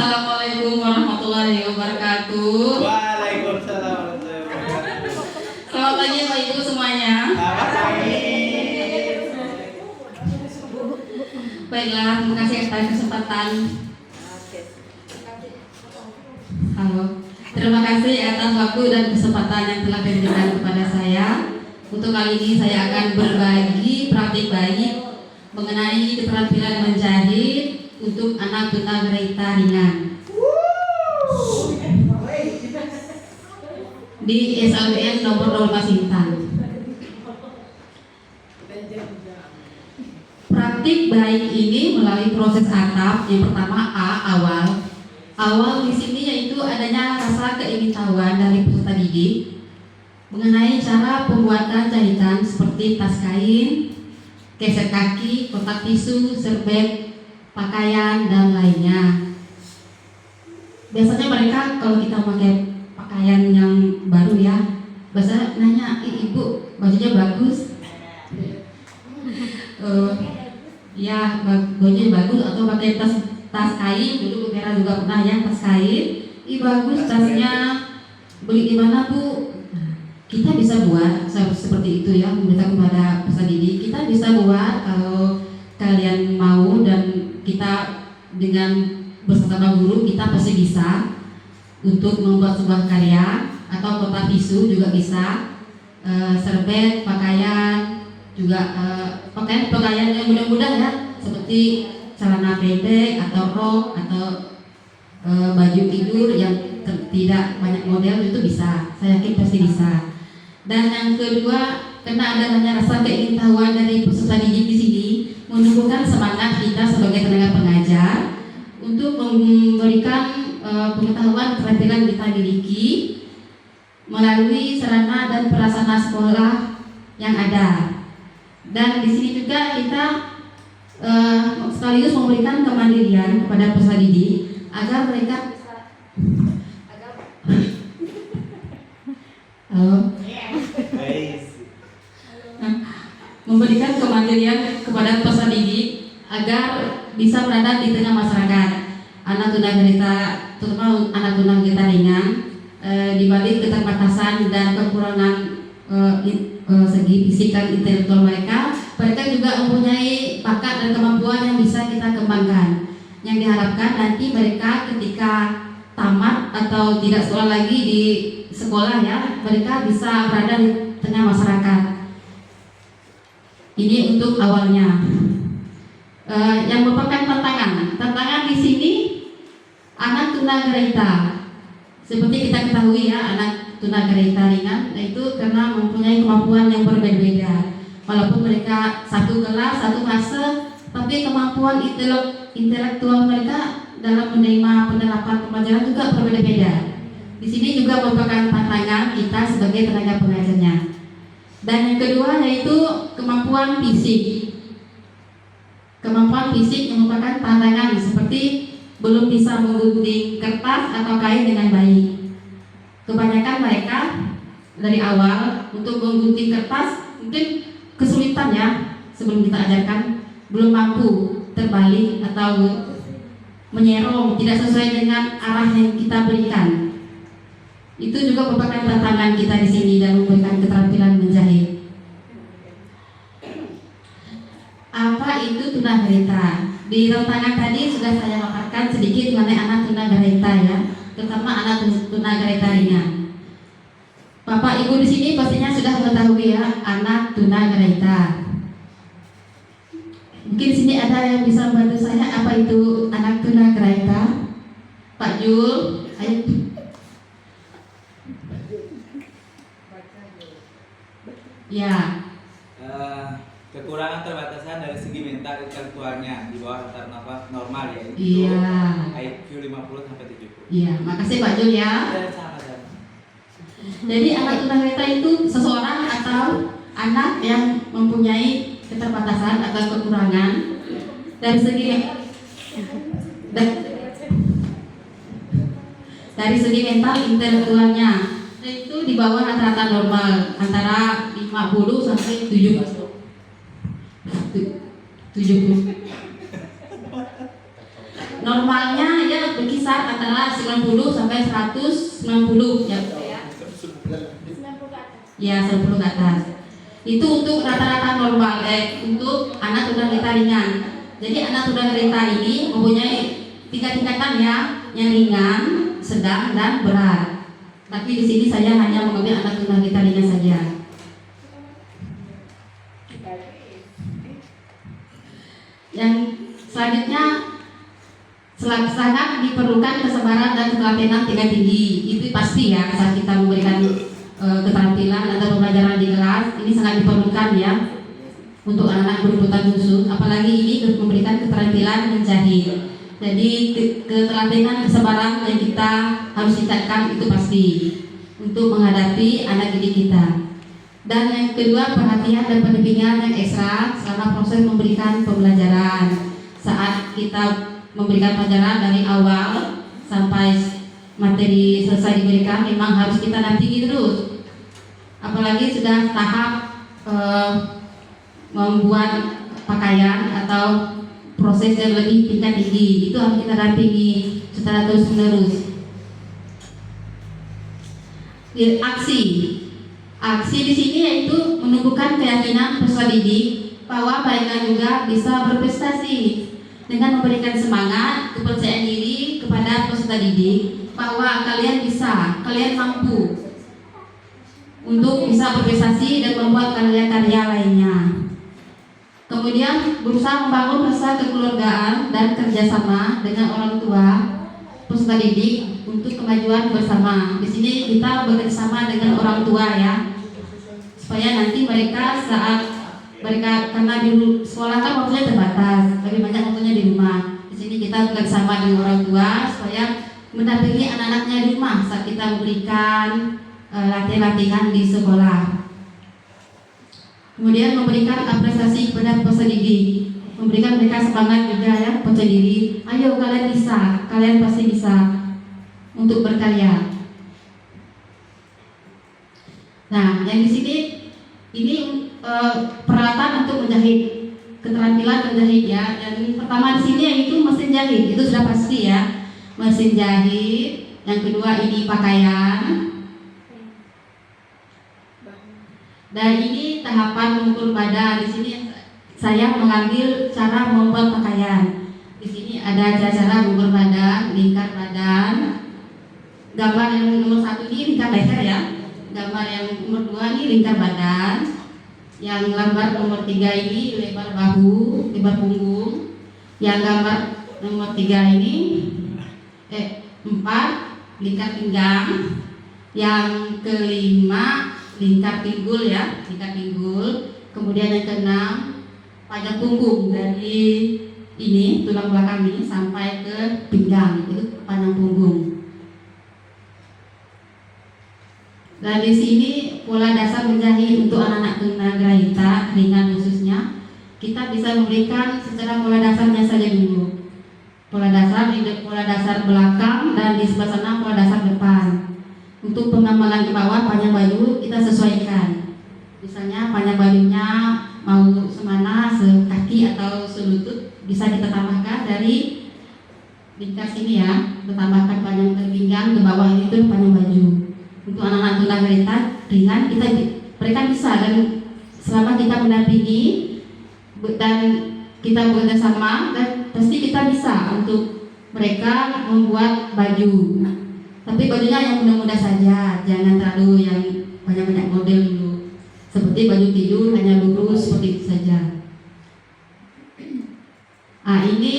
Assalamualaikum warahmatullahi wabarakatuh. Waalaikumsalam warahmatullahi wabarakatuh. Selamat pagi Pak Ibu semuanya. Selamat pagi. Baiklah, terima kasih atas kesempatan. Halo. Terima kasih atas waktu dan kesempatan yang telah diberikan kepada saya. Untuk kali ini saya akan berbagi praktik baik mengenai keterampilan menjahit untuk anak tunagrahita ringan di SLBN nomor 0 Masintan. Praktik baik ini melalui proses atap. Yang pertama awal. Awal di sini yaitu adanya rasa keingintahuan dari peserta didik mengenai cara pembuatan jahitan seperti tas kain, keset kaki, kotak tisu, serbet, pakaian, dan lainnya. Biasanya mereka kalau kita pakai pakaian yang baru ya, biasanya nanya, ibu bajunya bagus, ya bajunya bagus, atau pakai tas kain. Dulu Bu Vera juga pernah ya tas kain, bagus tasnya, beli di mana Bu? Kita bisa buat seperti itu ya, meminta kepada peserta didik. Kita bisa buat kalau kalian mau, dan kita dengan bersama guru kita pasti bisa untuk membuat sebuah karya. Atau kotak tisu juga bisa, serbet, pakaian juga, pakaian yang mudah-mudah ya, seperti celana pendek atau rok atau baju tidur yang tidak banyak model, itu bisa. Saya yakin pasti bisa. Dan yang kedua, karena adanya rasa keingintahuan dari peserta didik di sini, menumbuhkan semangat kita sebagai tenaga pengajar untuk memberikan pengetahuan keterampilan kita miliki melalui sarana dan prasarana sekolah yang ada. Dan di sini juga kita sekaligus memberikan kemandirian kepada peserta didik agar mereka memberikan kemandirian kepada peserta didik agar bisa berada di tengah masyarakat. Anak tunagrahita, terutama anak tunagrahita ringan, di balik keterbatasan dan kekurangan segi fisik dan intelektual mereka juga mempunyai bakat dan kemampuan yang bisa kita kembangkan. Yang diharapkan nanti mereka ketika tamat atau tidak sekolah lagi di sekolah ya, mereka bisa berada di tengah masyarakat. Ini untuk awalnya. Yang merupakan tantangan di sini anak tunagrahita. Seperti kita ketahui ya, anak tunagrahita ringan itu karena mempunyai kemampuan yang berbeda-beda. Walaupun mereka satu kelas, satu fase, tapi kemampuan intelektual mereka dalam menerima penerapan pembelajaran juga berbeda-beda. Di sini juga merupakan tantangan kita sebagai tenaga pengajarnya. Dan yang kedua yaitu kemampuan fisik. Kemampuan fisik yang merupakan tantangan seperti belum bisa menggunting kertas atau kain dengan baik. Kebanyakan mereka dari awal untuk menggunting kertas mungkin kesulitan ya, sebelum kita ajarkan belum mampu terbalik atau menyerong tidak sesuai dengan arah yang kita berikan. Itu juga merupakan tantangan kita di sini dan memberikan keterampilan menjahit. Apa itu tunagrahita? Di tantangan tadi sudah saya paparkan sedikit mengenai anak tunagrahita ya, terutama anak tunagrahita ringan. Bapak Ibu di sini pastinya sudah mengetahui ya anak tunagrahita. Mungkin sini ada yang bisa membantu saya, apa itu anak tunagrahita? Pak Jul, ayo. Ya. Kekurangan terbatasan dari segi mental intelektualnya di bawah rata-rata normal ya. Iya. IQ 50 sampai 70. Iya, makasih Pak Jul ya. Sama-sama. Jadi anak tunagrahita itu seseorang atau anak yang mempunyai keterbatasan atau kekurangan dari segi mental intelektualnya, itu di bawah rata-rata normal antara 50 sampai 70. Normalnya ya berkisar antara 90 sampai 190 ya. Ya, 10 ke atas. Itu untuk rata-rata normal, untuk anak tunanetra ringan. Jadi anak tunanetra ini mempunyai 3 tingkatan ya, yang ringan, sedang, dan berat. Tapi di sini saya hanya mengambil anak tunanetra ringan saja. Yang selanjutnya sangat diperlukan kesabaran dan ketelatenan tingkat tinggi. Itu pasti ya saat kita memberikan keterampilan atau pembelajaran di kelas ini sangat diperlukan ya untuk anak-anak berkebutuhan khusus, apalagi ini memberikan keterampilan menjahit. Jadi ketelatenan kesabaran yang kita harus tingkatkan itu pasti untuk menghadapi anak didik kita. Dan yang kedua, perhatian dan pendampingan yang ekstra selama proses memberikan pembelajaran. Saat kita memberikan pelajaran dari awal sampai materi selesai diberikan, memang harus kita dampingi terus. Apalagi sudah tahap membuat pakaian atau proses yang lebih tingkat tinggi, itu harus kita dampingi secara terus menerus. Aksi di sini yaitu menumbuhkan keyakinan peserta didik bahwa mereka juga bisa berprestasi dengan memberikan semangat, kepercayaan diri kepada peserta didik bahwa kalian bisa, kalian mampu untuk bisa berprestasi dan membuat karya-karya lainnya. Kemudian berusaha membangun rasa kekeluargaan dan kerjasama dengan orang tua peserta didik untuk kemajuan bersama. Di sini kita bekerjasama dengan orang tua ya, supaya nanti mereka saat mereka, karena di sekolah kan waktunya terbatas, lebih banyak waktunya di rumah. Di sini kita bekerjasama dengan orang tua supaya mendampingi anak-anaknya di rumah saat kita memberikan latihan-latihan di sekolah. Kemudian memberikan apresiasi kepada peserta didik, memberikan mereka semangat juga ya, percaya diri. Ayo kalian bisa, kalian pasti bisa untuk berkarya. Nah, yang di sini ini peralatan untuk menjahit, keterampilan menjahit ya. Dan pertama di sini yaitu mesin jahit, itu sudah pasti ya, mesin jahit. Yang kedua ini pakaian. Dan ini tahapan mengukur badan. Di sini saya mengambil cara membuat pakaian. Di sini ada cara mengukur badan, lingkar badan. Gambar yang nomor 1 ini lingkar leher ya. Gambar yang nomor 2 ini lingkar badan. Yang gambar nomor 3 ini lebar bahu, lebar punggung. Yang gambar nomor 3 ini 4 lingkar pinggang. Yang kelima lingkar pinggul ya, lingkar pinggul. Kemudian yang keenam panjang punggung dari ini tulang belakang ini sampai ke pinggang, itu panjang punggung. Dan di sini pola dasar menjahit untuk anak-anak tunagrahita ringan khususnya, kita bisa memberikan secara pola dasarnya saja dulu. Pola dasar belakang dan di sebelah sana pola dasar depan. Untuk pengamalan ke bawah panjang baju kita sesuaikan. Misalnya panjang bajunya mau semana, sekaki atau selutut, bisa kita tambahkan dari lingkar sini ya. Kita tambahkan panjang dari pinggang ke bawah itu panjang baju. Untuk anak-anak tunagrahita ringan mereka bisa, dan selama kita mendampingi dan kita bekerjasama, dan pasti kita bisa untuk mereka membuat baju. Tapi bajunya yang mudah-mudah saja, jangan terlalu yang banyak-banyak model dulu. Seperti baju tidur hanya lurus seperti itu saja. Ini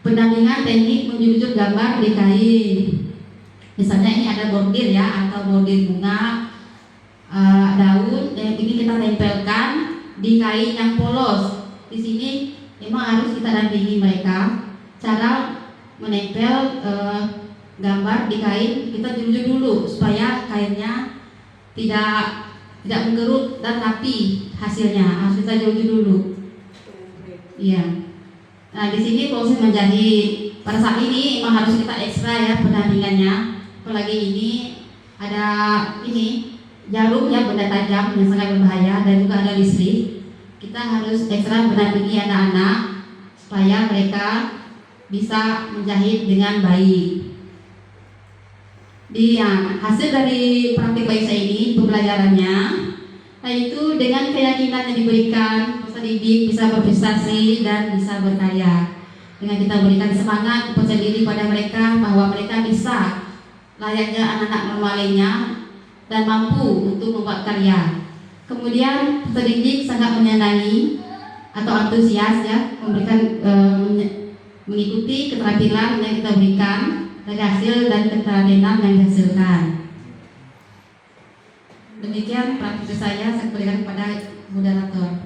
pendampingan teknik menjulur gambar di kain. Misalnya ini ada bordir ya, atau bordir bunga, daun. Yang ini kita tempelkan di kain yang polos. Di sini memang harus kita dampingi mereka cara menempel gambar di kain. Kita jujur dulu supaya kainnya tidak menggerut dan rapi hasilnya. Harus kita jujur dulu. Iya. Nah, di sini proses menjahit. Pada saat ini memang harus kita ekstra ya pendampingannya. Apalagi ini ada jarum ya, benda tajam yang sangat berbahaya, dan juga ada listrik. Kita harus ekstra mendampingi anak-anak supaya mereka bisa menjahit dengan baik. Hasil dari praktik baik saya ini, pembelajarannya, yaitu dengan keyakinan yang diberikan, peserta didik bisa berprestasi dan bisa berkarya. Dengan kita berikan semangat, percaya diri pada mereka bahwa mereka bisa layaknya anak-anak normal lainnya dan mampu untuk membuat karya. Kemudian peserta didik sangat menyenangi atau antusias ya memberikan mengikuti keterampilan yang kita berikan dari hasil dan keterampilan yang dihasilkan. Demikian praktik saya berikan kepada moderator.